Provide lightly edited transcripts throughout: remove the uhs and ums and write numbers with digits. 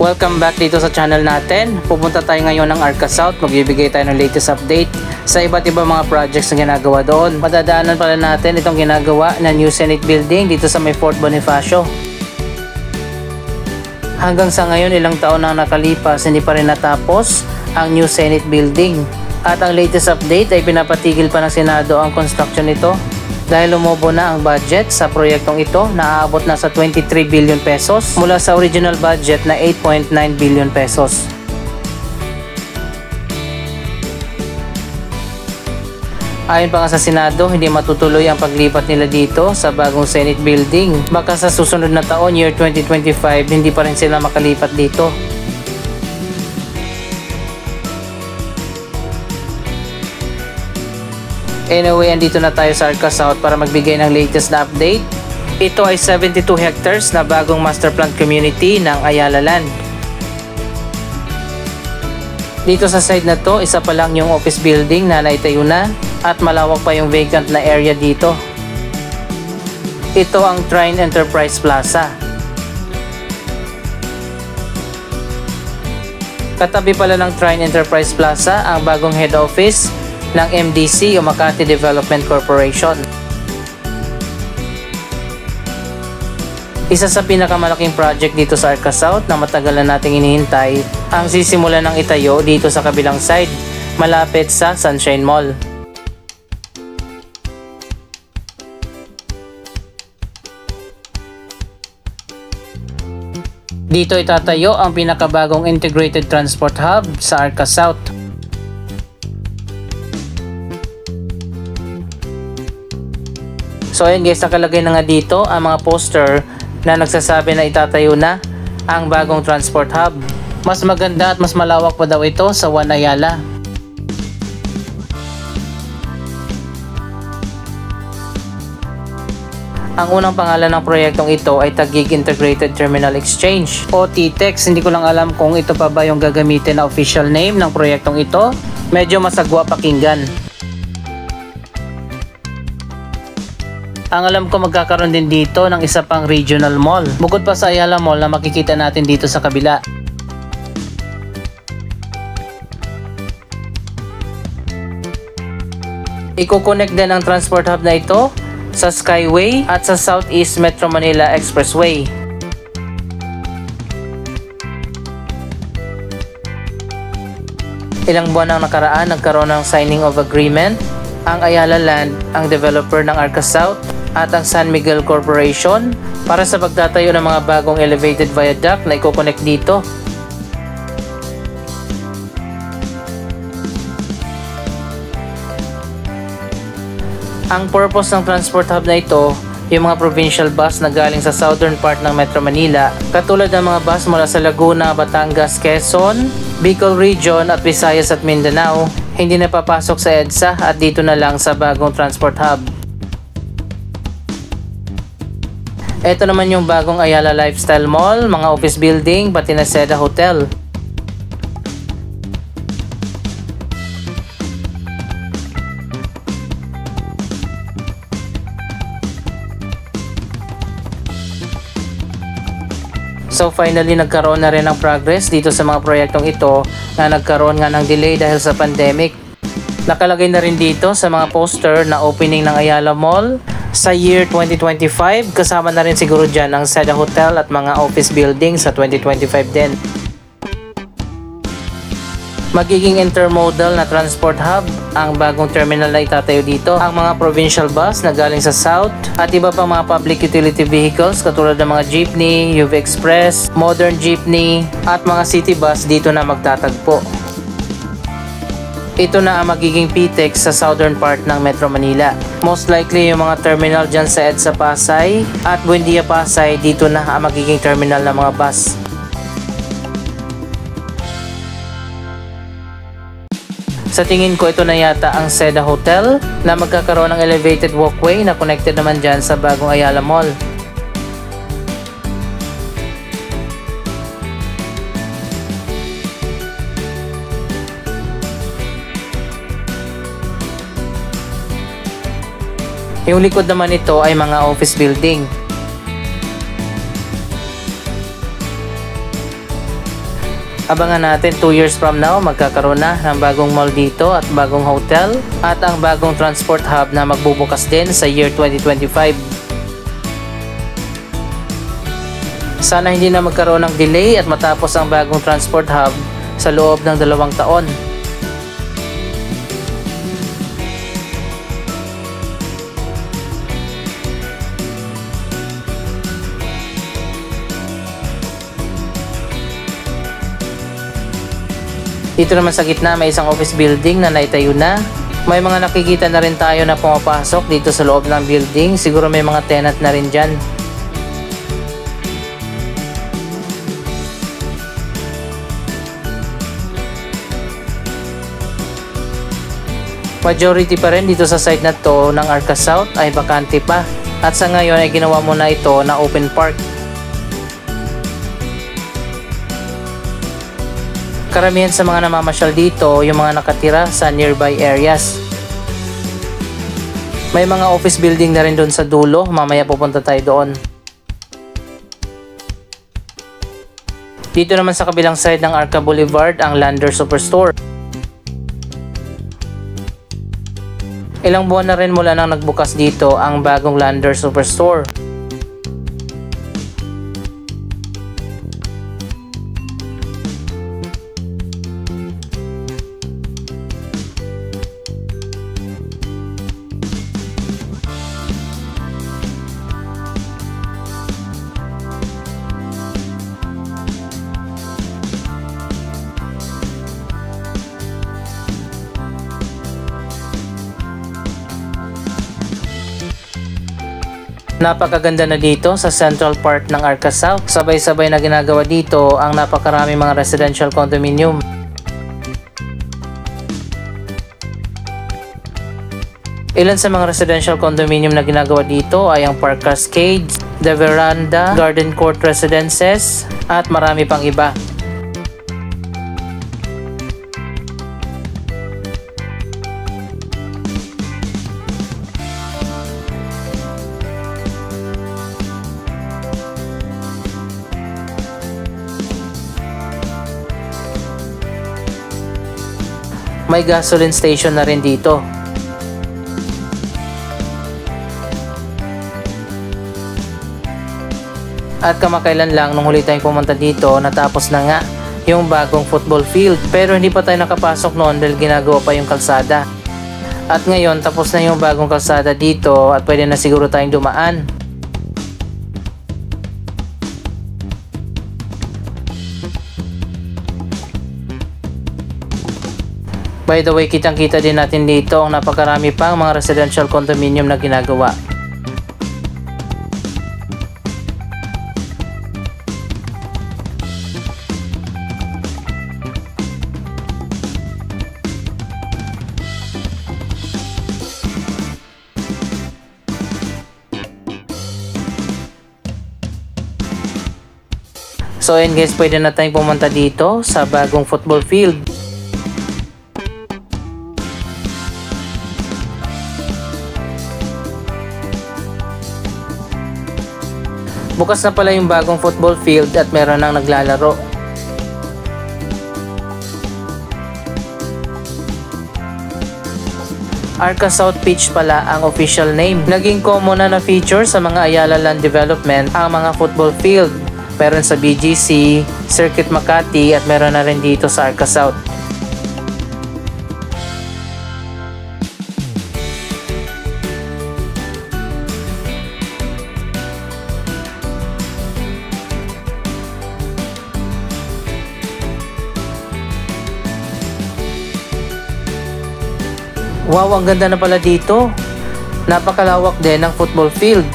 Welcome back dito sa channel natin. Pupunta tayo ngayon ng Arca South. Magbibigay tayo ng latest update sa iba't ibang mga projects na ginagawa doon. Madadaanan pala natin itong ginagawa na New Senate Building dito sa may Fort Bonifacio. Hanggang sa ngayon, ilang taon na nakalipas, hindi pa rin natapos ang New Senate Building. At ang latest update ay pinapatigil pa ng Senado ang construction nito dahil lumobo na ang budget sa proyektong ito na aabot na sa 23 billion pesos mula sa original budget na 8.9 billion pesos. Ayon pa nga sa Senado, hindi matutuloy ang paglipat nila dito sa bagong Senate Building. Baka sa susunod na taon, year 2025, hindi pa rin sila makalipat dito. Anyway, andito na tayo sa Arca South para magbigay ng latest na update. Ito ay 72 hectares na bagong master plan community ng Ayala Land. Dito sa side na to, isa pa lang yung office building na naitayo na at malawak pa yung vacant na area dito. Ito ang Trine Enterprise Plaza. Katabi pala ng Trine Enterprise Plaza ang bagong head office ng MDC o Makati Development Corporation. Isa sa pinakamalaking project dito sa Arca South na matagal na nating inihintay ang sisimula ng itayo dito sa kabilang side, malapit sa Sunshine Mall. Dito itatayo ang pinakabagong integrated transport hub sa Arca South. So ayun guys, nakalagay na nga dito ang mga poster na nagsasabi na itatayo na ang bagong transport hub. Mas maganda at mas malawak pa daw ito sa One Ayala. Ang unang pangalan ng proyektong ito ay Taguig Integrated Terminal Exchange o TTEX. Hindi ko lang alam kung ito pa ba yung gagamitin na official name ng proyektong ito. Medyo masagwa pakinggan. Ang alam ko, magkakaroon din dito ng isa pang regional mall. Bukod pa sa Ayala Mall na makikita natin dito sa kabila. Iko-connect din ang transport hub na ito sa Skyway at sa Southeast Metro Manila Expressway. Ilang buwan ang nakaraan, nagkaroon ng signing of agreement ang Ayala Land, ang developer ng Arca South at ang San Miguel Corporation para sa pagtatayo ng mga bagong elevated viaduct na i-connect dito. Ang purpose ng transport hub na ito, yung mga provincial bus na galing sa southern part ng Metro Manila, katulad ng mga bus mula sa Laguna, Batangas, Quezon, Bicol Region at Visayas at Mindanao, hindi na papasok sa EDSA at dito na lang sa bagong transport hub. Ito naman yung bagong Ayala Lifestyle Mall, mga office building, pati na Seda Hotel. So finally, nagkaroon na rin ng progress dito sa mga proyektong ito na nagkaroon nga ng delay dahil sa pandemic. Nakalagay na rin dito sa mga poster na opening ng Ayala Mall sa year 2025. Kasama na rin siguro dyan ang Seda Hotel at mga office building sa 2025 din. Magiging intermodal na transport hub ang bagong terminal na itatayo dito. Ang mga provincial bus na galing sa South at iba pang mga public utility vehicles katulad ng mga jeepney, UV Express, modern jeepney at mga city bus dito na magtatagpo. Ito na ang magiging PTEX sa southern part ng Metro Manila. Most likely yung mga terminal dyan sa EDSA Pasay at Buendia Pasay, dito na ang magiging terminal ng mga bus. Sa tingin ko, ito na yata ang Seda Hotel na magkakaroon ng elevated walkway na connected naman dyan sa bagong Ayala Mall. Yung likod naman ito ay mga office building. Abangan natin 2 years from now magkakaroon na ng bagong mall dito at bagong hotel at ang bagong transport hub na magbubukas din sa year 2025. Sana hindi na magkaroon ng delay at matapos ang bagong transport hub sa loob ng 2 taon. Dito naman sa gitna may isang office building na naitayo na. May mga nakikita na rin tayo na pumapasok dito sa loob ng building. Siguro may mga tenant na rin dyan. Majority pa rin dito sa site na to ng Arca South ay bakante pa. At sa ngayon ay ginawa mo na ito na open park. Karamihan sa mga namamasyal dito yung mga nakatira sa nearby areas. May mga office building na rin doon sa dulo, mamaya pupunta tayo doon. Dito naman sa kabilang side ng Arca Boulevard ang Lander Superstore. Ilang buwan na rin mula nang nagbukas dito ang bagong Lander Superstore. Napakaganda na dito sa Central Park ng Arca South. Sabay-sabay na ginagawa dito ang napakaraming mga residential condominium. Ilan sa mga residential condominium na ginagawa dito ay ang Park Cascades, The Veranda, Garden Court Residences at marami pang iba. May gasoline station na rin dito. At kamakailan lang nung huli tayong pumunta dito, natapos na nga yung bagong football field. Pero hindi pa tayo nakapasok noon dahil ginagawa pa yung kalsada. At ngayon tapos na yung bagong kalsada dito at pwede na siguro tayong dumaan. By the way, kitang-kita din natin dito ang napakarami pang mga residential condominium na ginagawa. So ayun guys, pwede na tayong pumunta dito sa bagong football field. Bukas na pala yung bagong football field at meron nang naglalaro. Arca South Pitch pala ang official name. Naging common na feature sa mga Ayala Land Development ang mga football field. Meron sa BGC, Circuit Makati at meron na rin dito sa Arca South. Wow, ang ganda na pala dito. Napakalawak din ng football field.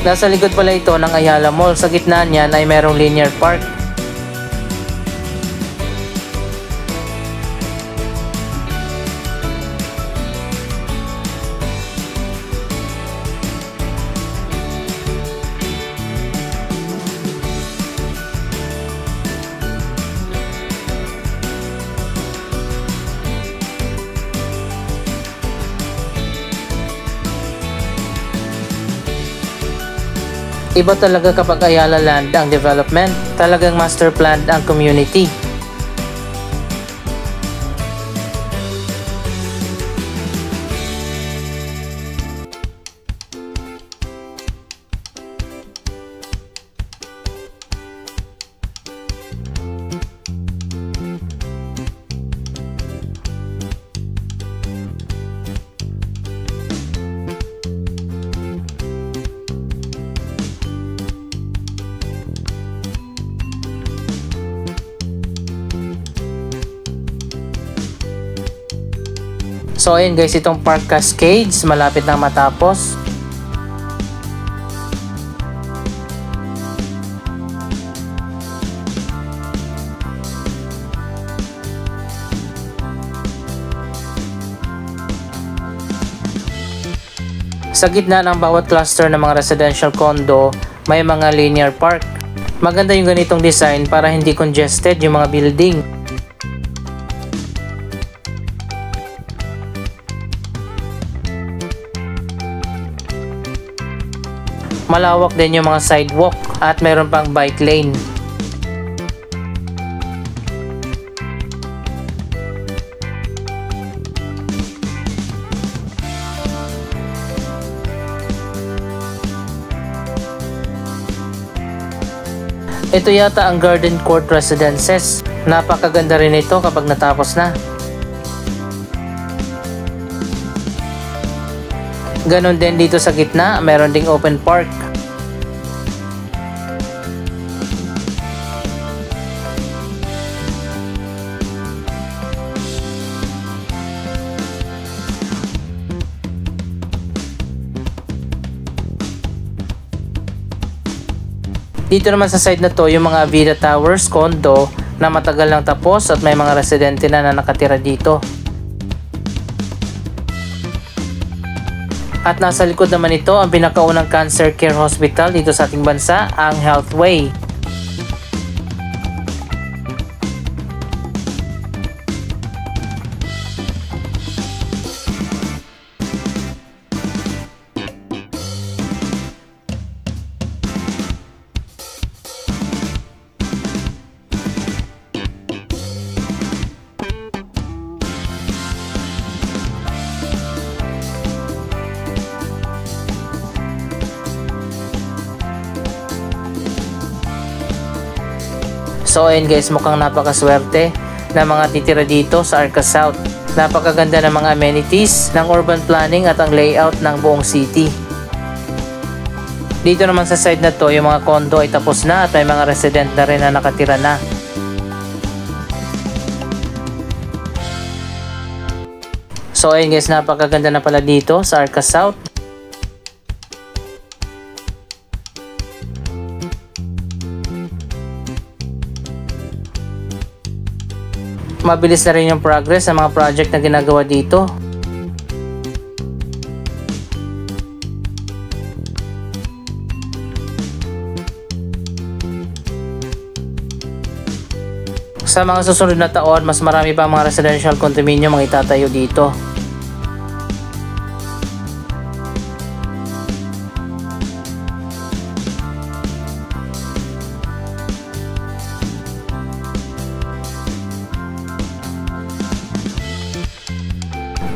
Nasa likod pala ito ng Ayala Mall. Sa gitna niyan ay merong linear park. Iba talaga kapag Ayala Land ang development, talagang master planned ang community. So ayun guys, itong Park Cascades malapit na matapos. Sa gitna ng bawat cluster ng mga residential condo, may mga linear park. Maganda yung ganitong design para hindi congested yung mga building. Malawak din yung mga sidewalk at mayroon pang bike lane. Ito yata ang Garden Court Residences. Napakaganda rin ito kapag natapos na. Ganon din dito sa gitna, meron ding open park. Dito naman sa side na to, yung mga Avida Towers condo na matagal lang tapos at may mga residente na nakatira dito. At nasa likod naman ito ang pinakaunang cancer care hospital dito sa ating bansa, ang Healthway. So ayun guys, mukhang napakaswerte na mga titira dito sa Arca South. Napakaganda ng mga amenities ng urban planning at ang layout ng buong city. Dito naman sa side na to, yung mga condo ay tapos na at may mga resident na rin na nakatira na. So ayun guys, napakaganda na pala dito sa Arca South. Mabilis na rin yung progress ng mga project na ginagawa dito. Sa mga susunod na taon, mas marami pa mga residential condominium ang itatayo dito.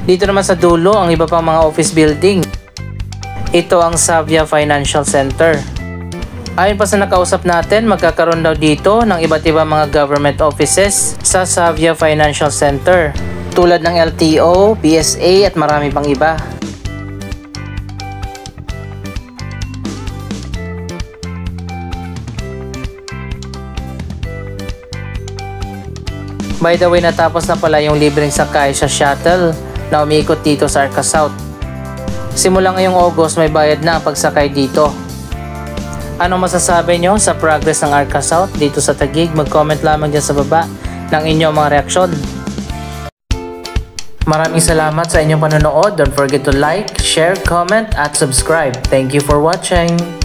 Dito naman sa dulo, ang iba pang mga office building. Ito ang Savia Financial Center. Ayon pa sa nakausap natin, magkakaroon daw dito ng iba't ibang mga government offices sa Savia Financial Center, tulad ng LTO, PSA at marami pang iba. By the way, natapos na pala yung libreng sakay sa shuttle na umiikot dito sa Arca South. Simula ngayong August, may bayad na ang pagsakay dito. Anong masasabi nyo sa progress ng Arca South dito sa Taguig? Mag-comment lamang dyan sa baba ng inyong mga reaksyon. Maraming salamat sa inyong panonood. Don't forget to like, share, comment at subscribe. Thank you for watching.